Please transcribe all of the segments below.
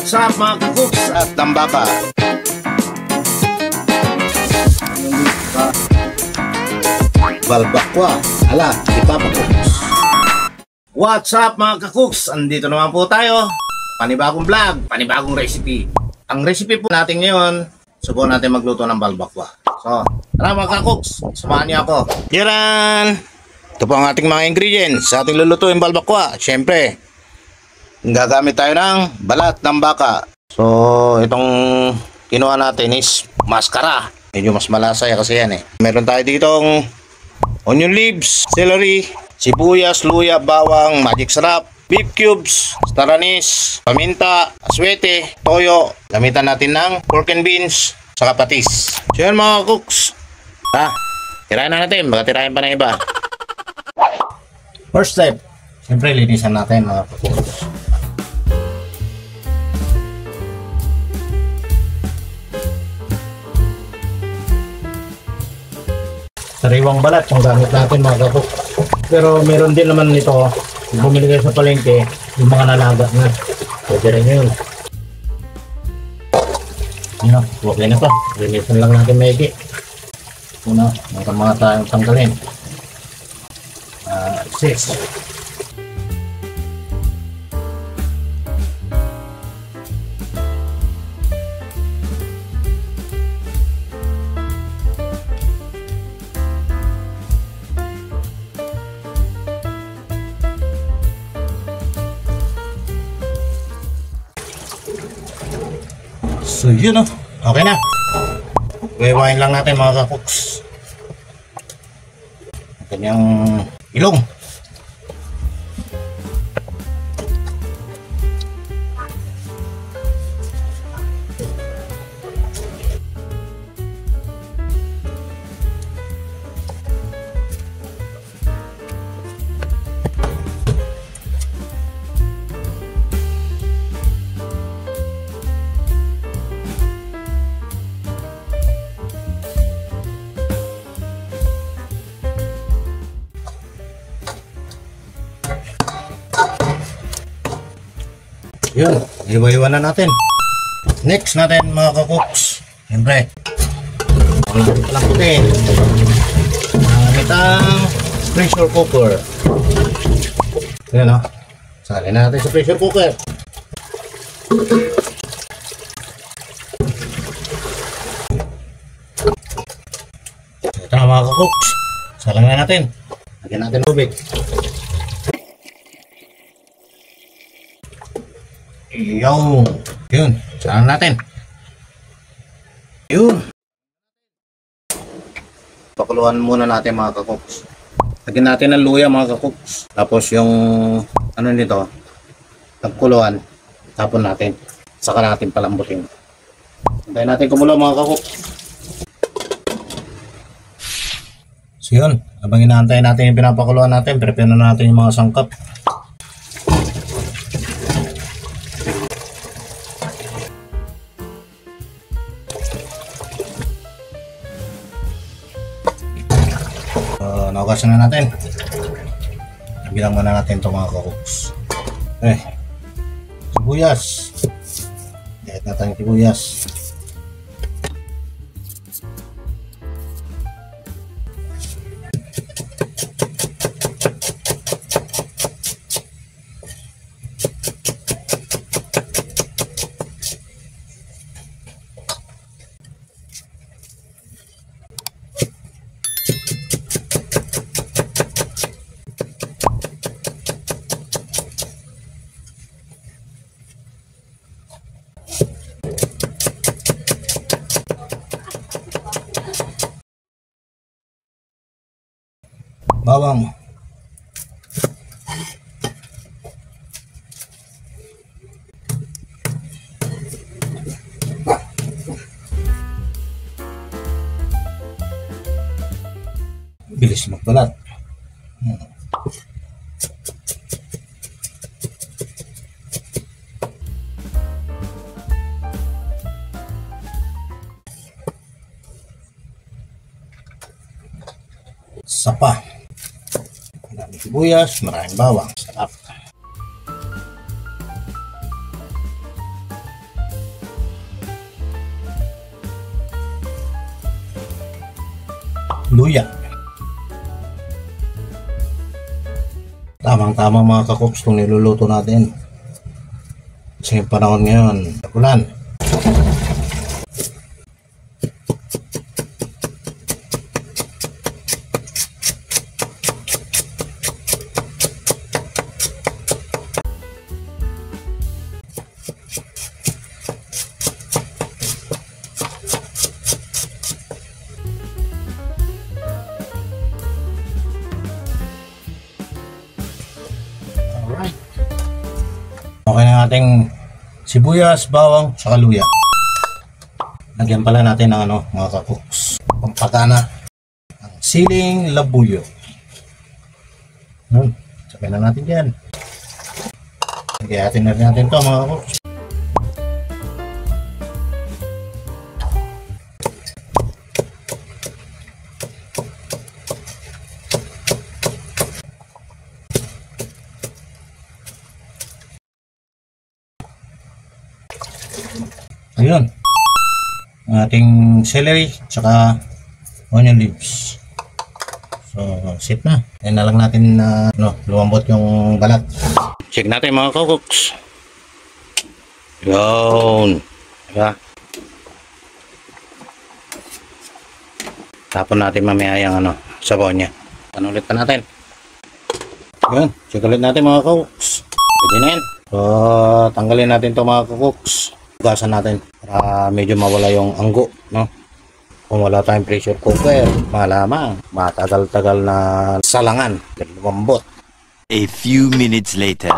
What's up mga kakuks at tambaka? Balbakwa, ala, ipapakuks. What's up mga kakuks? Andito naman po tayo. Panibagong vlog, panibagong recipe. Ang recipe po natin ngayon, subukan natin magluto ng balbakwa. So, tara mga kakuks, samahan niyo ako. Yaran! Ito po ang ating mga ingredients sa ating lulutuin balbakwa. Siyempre, gagamit tayo ng balat ng baka. So, itong kinuha natin is maskara. Medyo mas malasa kasi yan eh. Meron tayo ditong onion leaves, celery, sibuyas, luya, bawang, magic sarap, beef cubes, star anise, paminta, aswete, toyo. Gamitan natin ng pork and beans, saka patis. So yan mga cooks. Tirahin na natin. Baka tirahin pa ng iba. First step, siyempre linisan natin mga cooks. Sariwang balat yung gamit natin mga kapok. Pero meron din naman nito, bumili kayo sa palengke, yung mga nalaga na. Pwede rin yun. Yun, okay na to. Linisan lang natin maigi. Una, meron mga tayong tanggalin. 6. So yun o, okay na. Iwain lang natin mga kakuks ang kanyang ilong. Yun, iwa-iwa na natin. Next natin mga kakuks, siyempre palang putin. Gamit ang pressure cooker. Yan o, salin natin sa pressure cooker. Ito na mga kakuks, salang na natin. Lagyan natin tubig. Yun, salang natin. Yun. Pakuluan muna natin mga kakuks. Lagyan natin ng luya mga kakuks. Tapos yung ano nito, nagkuluan, tapon natin. Saka natin palambutin. Hintayin natin kumulo mga kakuks. So yun, habang inaantay natin yung pinapakuluan natin, prepare na natin yung mga sangkap. Naugasan na natin. Bilang muna natin ito mga kakuks. Sibuyas. Dahil natin yung sibuyas. Bawang. Bilis magbalat. Sapa. Maraming sibuyas, maraming bawang. Sarap. luya. Tamang-tama mga kakuks itong niluluto natin. Kasi yung panahon ngayon, ulan. Alright. Okay na ating sibuyas, bawang, saka luya. Lagyan pala natin ng ano, mga kakuks, pampagana, ang siling labuyo. Sabay na natin dyan. Lagyan natin ito mga kakuks. Ayun, ang ating celery tsaka onion leaves. So sit na. Ayan na lang natin na lumambot yung balat. Check natin mga kakuks. Yun, diba? Tapon natin mamaya yung sabaw niya. Ulit pa natin. Yun, check ulit natin mga kakuks. Pwede na yan. So tanggalin natin to mga kakuks. Hugasan natin para medyo mawala yung anggo, no? Kung wala tayong pressure cooker, malamang matagal-tagal na salangan, lumambot. A few minutes later.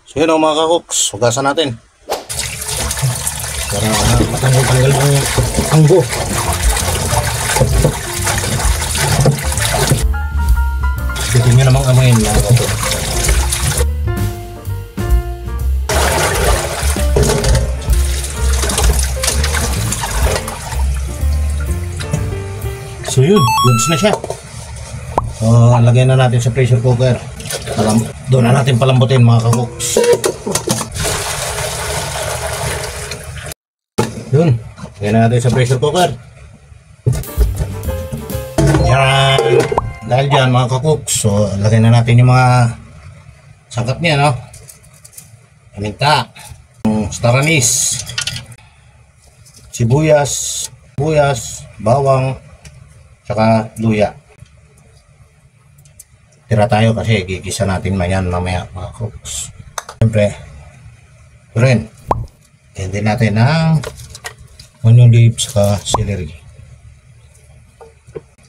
So yun mga kakuks, hugasan natin para matanggal-tanggal yung anggo. Dito nyo namang amoyin mga kakuks. So yun, goods na siya. So lagay na natin sa pressure cooker. Doon na natin palambutin mga kakuks. Yun, lagay na natin sa pressure cooker. Yan. Dahil dyan mga kakuks, so lagay na natin yung mga sangkap niya, no? Paminta, star anise, sibuyas, bawang, saka luya. Tira tayo kasi gigisa natin mayan mamaya mga kakuks. Siyempre ito rin, hindi natin ang onion leaves saka celery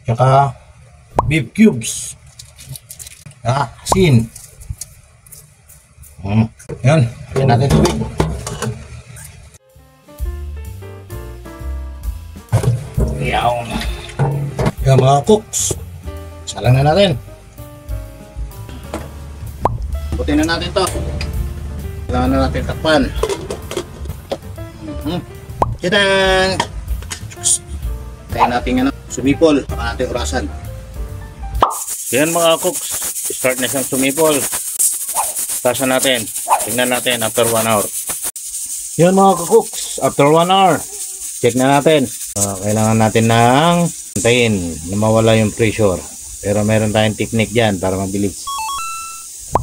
saka beef cubes, asin. Yan, lagyan natin tubig. Yan mga cooks, salang na natin. Putin na natin to. Kailangan na natin takpan. Tadaan! Kaya natin sumipol, baka natin orasan. Yan mga cooks, start na siyang sumipol. Tasan natin, tingnan natin after 1 hour. Yan mga cooks, after 1 hour, check na natin. Kailangan natin ng antayin na mawala yung pressure, pero meron tayong technique dyan para mabilis.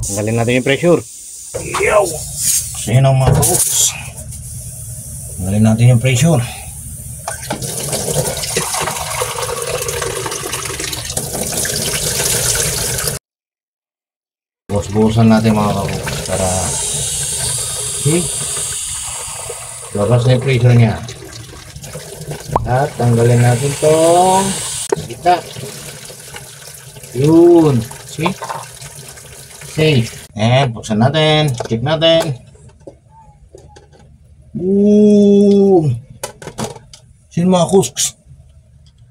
Tanggalin natin yung pressure. So yun ang mga cooks, tanggalin natin yung pressure. Bukas-bukasan natin mga cooks para labas na yung pressure nya. At tanggalin natin tong kita. Yun. See? Safe. And buksan natin. Check natin. Sino mga cooks?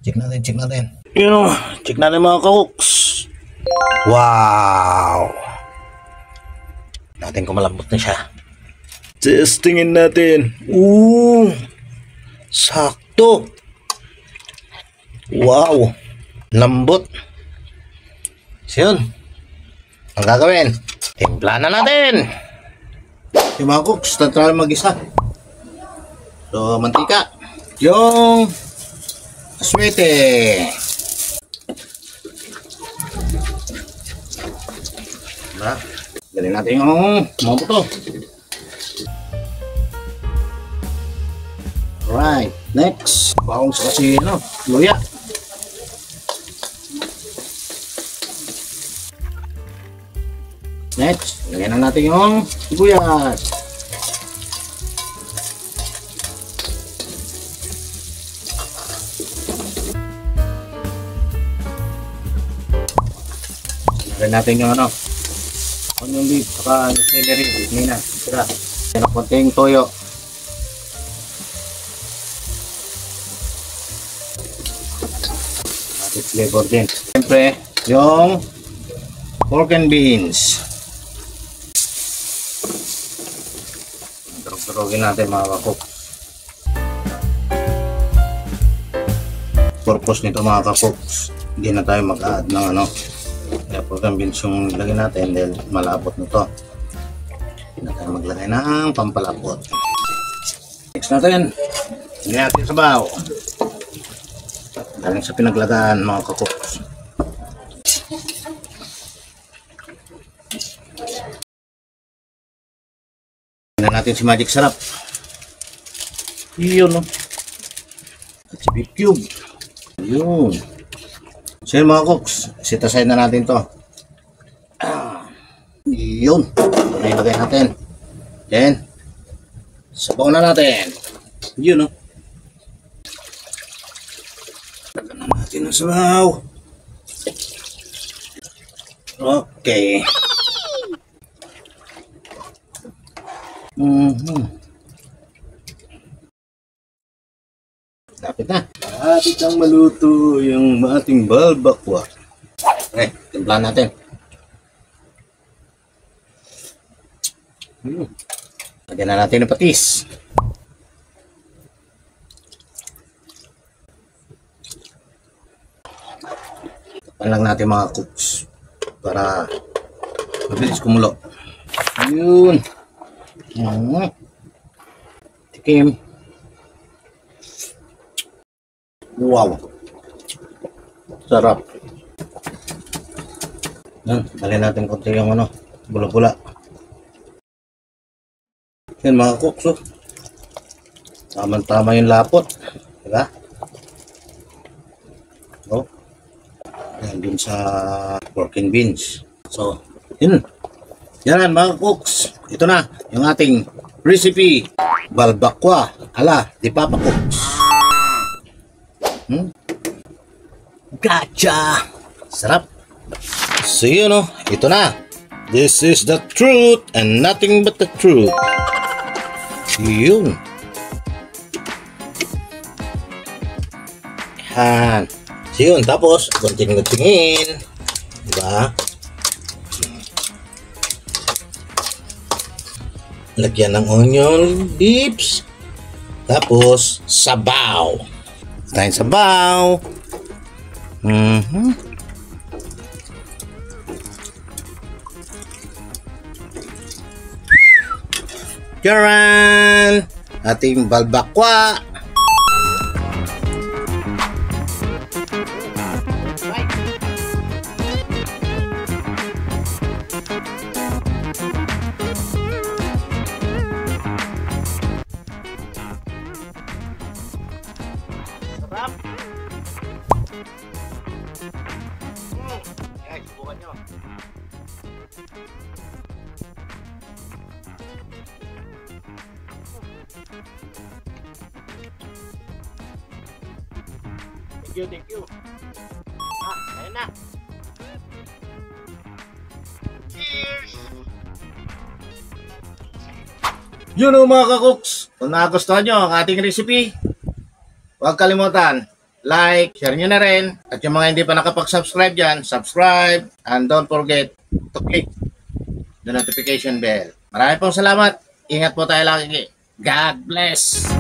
Check natin, check natin. Yun o. Check natin mga cooks. Wow. Natin kung malambot na siya. Testingin natin. Sakto. Wow. Lambot. So yun, ang gagawin, timpla na natin. Yung mga cooks, tatry mag-isa. So mantika. Yung Aswete. Diba? Dali natin yung mga buto. Alright, next. Bawang sa kasi, luya. Next, lagyan na natin yung sibuyas. Lagyan natin yung onion leaf, saka yung celery, nina, sira. Yan ang konting toyo. Ating flavor din. Siyempre, yung pork and beans. Durog-durogin natin mga kakok. Purpose nito mga kakok, hindi na tayo mag-add ng kaya pork and beans yung lagyan natin dahil malapot nito. Hindi na tayo maglagay ng pampalapot. Next natin, hindi natin sabaw. Galing sa pinaglagaan mga kakok. Tingnan natin si Magic Sarap. Yun at si Beef Cube. Yun. So yun mga cooks, set aside na natin to. Yun. Ito na ilagay natin. Then, sabaw na natin. Yun Lagyan na natin ang sabaw. Okay. Lapit na. Lapit ang maluto yung ating balbakwa. Okay, timplahan natin. Lagyan na natin ng patis. Tapan lang natin mga cooks para mabilis kumulo. Yun. Tikim. Wow. Sarap. Yan, dali natin konti yung bula-bula. Yan mga cooks, tama-tama yung lapot. Diba? Yan din sa pork and beans. So, yun. Yan mga cooks. Ito na yung ating recipe. Balbakwa ala di Papa Cooks. Gotcha! Sarap. So yun ito na. This is the truth and nothing but the truth. Yun. Yan. So yun. Tapos, gunting-guntingin. Diba? Lagyan ng onion leaves. Tapos, sabaw. Tayo sabaw. Charan! Ating balbakwa. Sarap. Guys, subukan nyo. Thank you. Ayan na. Cheers! Yun mga kakuks. Kung nagustuhan nyo ang ating recipe, huwag kalimutan, like, share nyo na rin. At yung mga hindi pa nakapag-subscribe dyan, subscribe. And don't forget to click the notification bell. Maraming pong salamat. Ingat po tayo lagi. God bless!